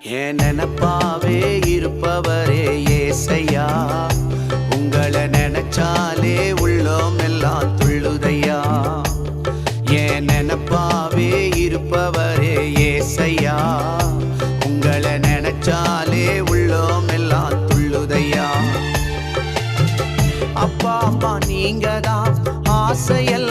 என் நினப்பாவே இருப்பவரே ஏசையா, உங்களை நினைச்சாலே உள்ளோம் எல்லாம் துள்ளுதையா. என் நினப்பாவே இருப்பவரே ஏசையா, உங்களை நினைச்சாலே உள்ளோம் எல்லாம் துள்ளுதையா. அப்பா அப்பா நீங்க தான் ஆசையெல்லாம்